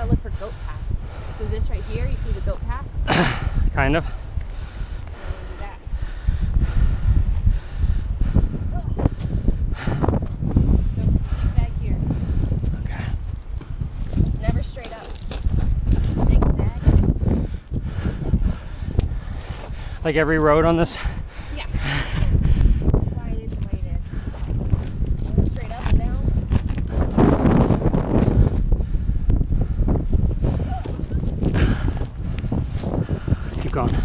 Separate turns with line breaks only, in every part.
gotta look for goat paths. So this right here, you see the goat path?
Kind of. Like every road on this?
Yeah. That's why it is the way it is. Straight up and down.
Keep going.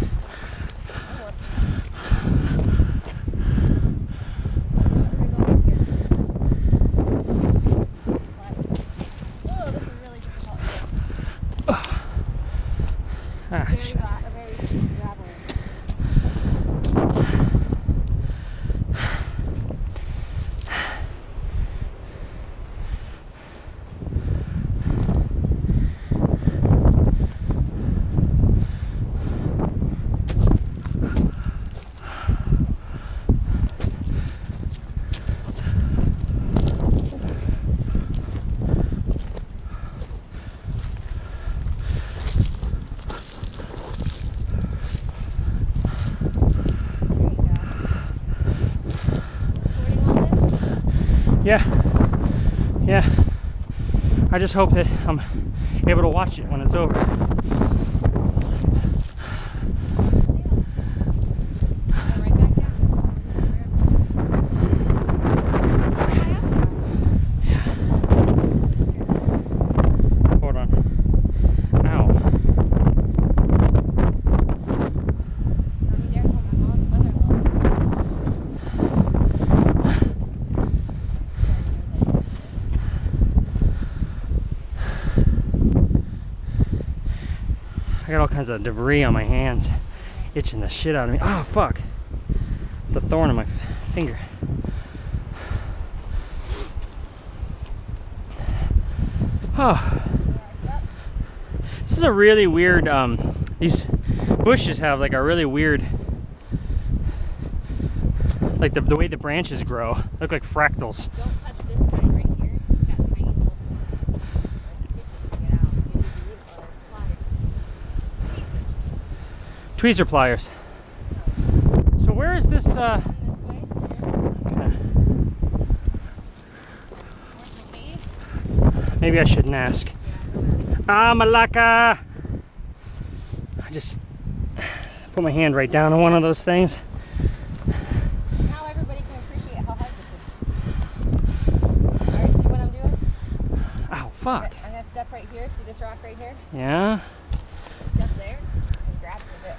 Oh, this is really difficult. Very gravelly.
Yeah. I just hope that I'm able to watch it when it's over. Hold on. Ow. I got all kinds of debris on my hands, itching the shit out of me. Oh, fuck. It's a thorn in my finger. Oh. This is a really weird, these bushes have like a really weird, like the way the branches grow, look like fractals.
Don't touch this side right here. It's got tiny little
tweezer pliers. So where is this?
Okay.
Maybe I shouldn't ask. Ah, Malaka! I just put my hand right down on one of those things.
Now everybody can appreciate how hard this is. Alright, see what I'm doing?
Ow, fuck.
I'm gonna step right here. See this rock right here?
Yeah?
Step there and grab for this.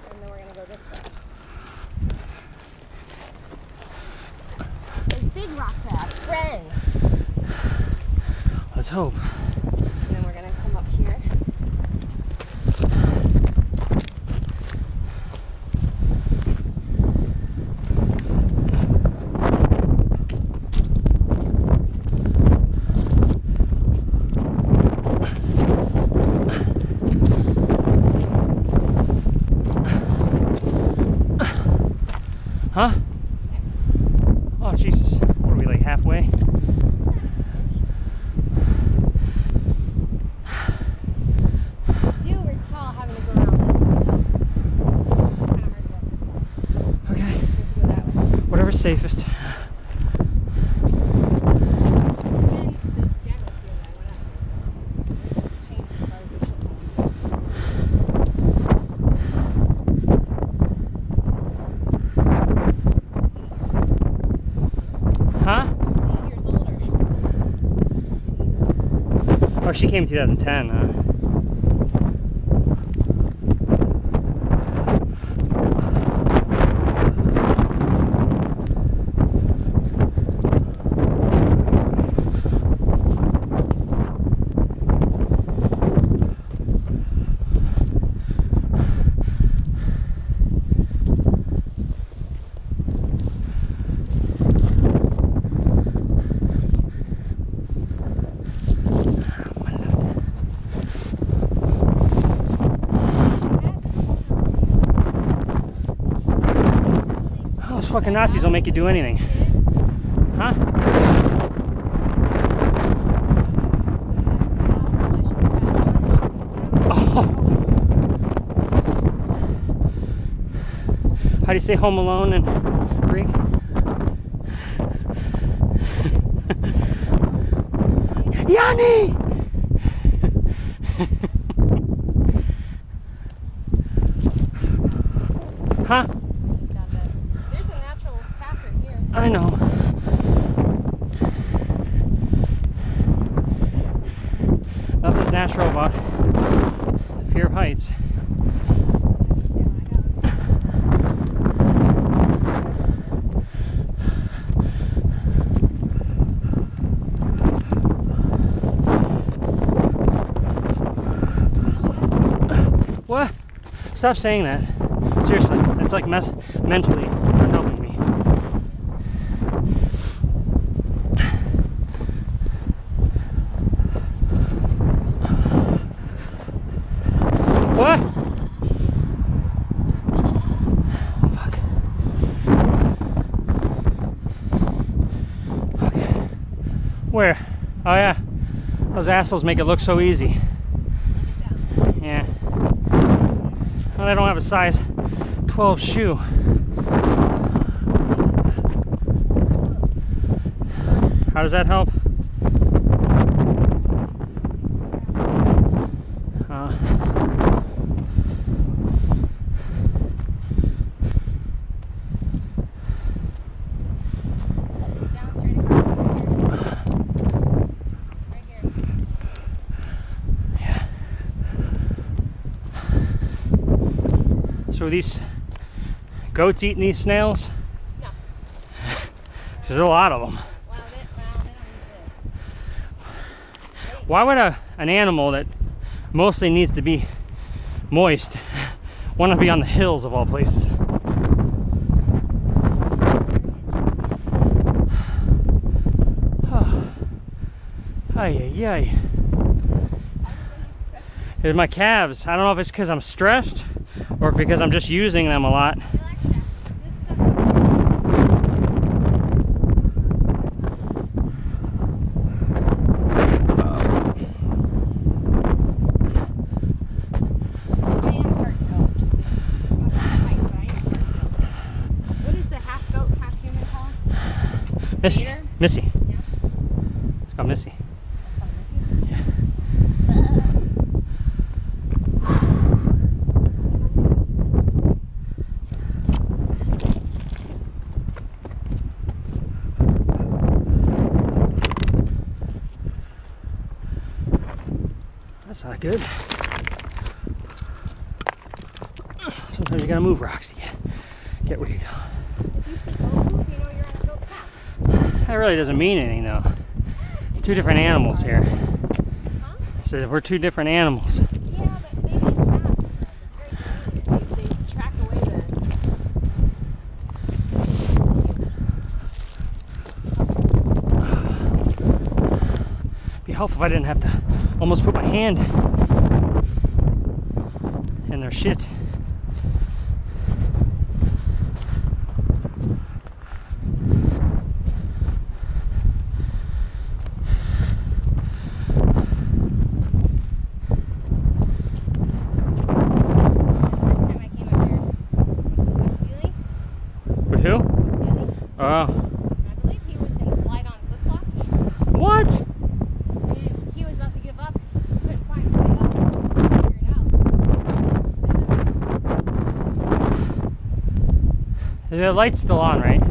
And then we're gonna go this way. Those big rocks are our friends.
Let's hope.
And then we're gonna come up here.
Huh? Oh, Jesus. What are we, like halfway?
Do recall having to go around this.
Okay.
We have to go that way.
Whatever's safest.
And since Jen was here, I went up there. Changed as far as the shit.
Huh?
8 years older.
Oh, she came in 2010, huh? Those fucking Nazis don't make you do anything. Huh? Oh. How do you say Home Alone in Greek? Yanni! Huh?
There's a natural path right here.
I know. Nothing's natural about the fear of heights. What? Stop saying that. Seriously, it's like mentally not helping me. What? Fuck. Okay. Where? Oh yeah. Those assholes make it look so easy. Yeah. Well, they don't have a size 12 shoe. How does that help? So are these goats eating these snails?
No.
There's a lot of them.
Well, they don't eat this.
Why would an animal that mostly needs to be moist want to be on the hills of all places? Oh. Ay, ay, ay. There's my calves. I don't know if it's because I'm stressed or if because I'm just using them a lot. Missy. Missy.
Yeah.
It's called Missy.
That's called Missy?
Yeah. That's not good. Sometimes you gotta move rocks to get where you go.
If you should go move, you know you're on a goat path.
That really doesn't mean anything though. Two different animals here.
Huh?
So we're two different animals.
Yeah, but they make paths. It's very convenient. They track away
It'd be helpful if I didn't have to almost put my hand in their shit. Oh.
I believe he was going to slide on flip-flops.
What?
And he was about to give up. Couldn't find a way up. Figure it out.
The light's still on, right?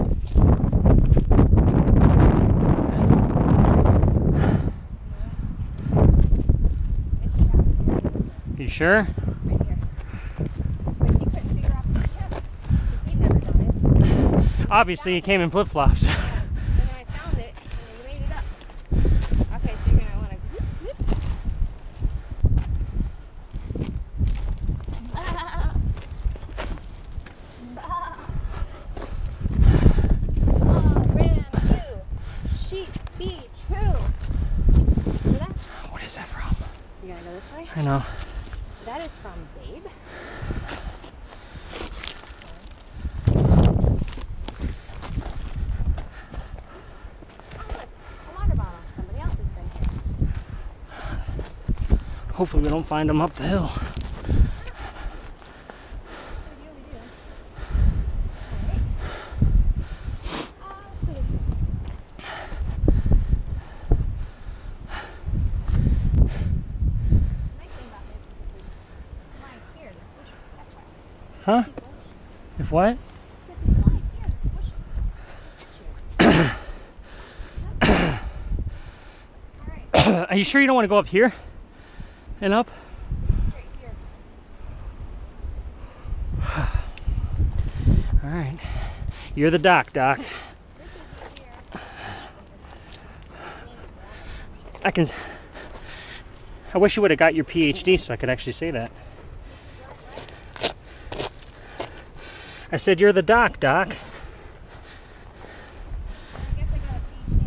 You sure?
Right here. But he couldn't figure out the tip. He'd never done it.
Obviously, he came in flip-flops.
And then I found it, and we made it up. Okay, so you're going to want to whoop, whoop. Ram you, sheep be true. See that?
What is that from?
You gotta go this way?
I know.
That is from Babe.
Hopefully we don't find them up the hill. Huh? If what? Are you sure you don't want to go up here and up? All right. You're the doc. I wish you would have got your PhD so I could actually say that. I said you're the doc.
I guess I got a PhD.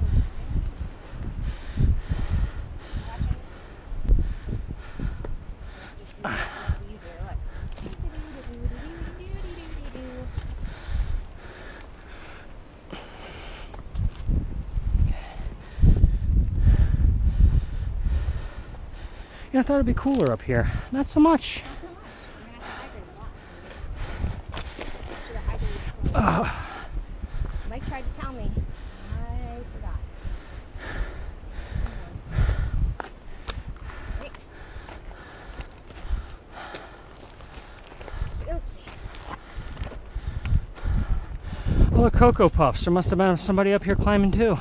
Yeah, I thought it'd be cooler up here. Not so much.
Mike tried to tell me. I forgot.
Oh, the Cocoa Puffs. There must have been somebody up here climbing too.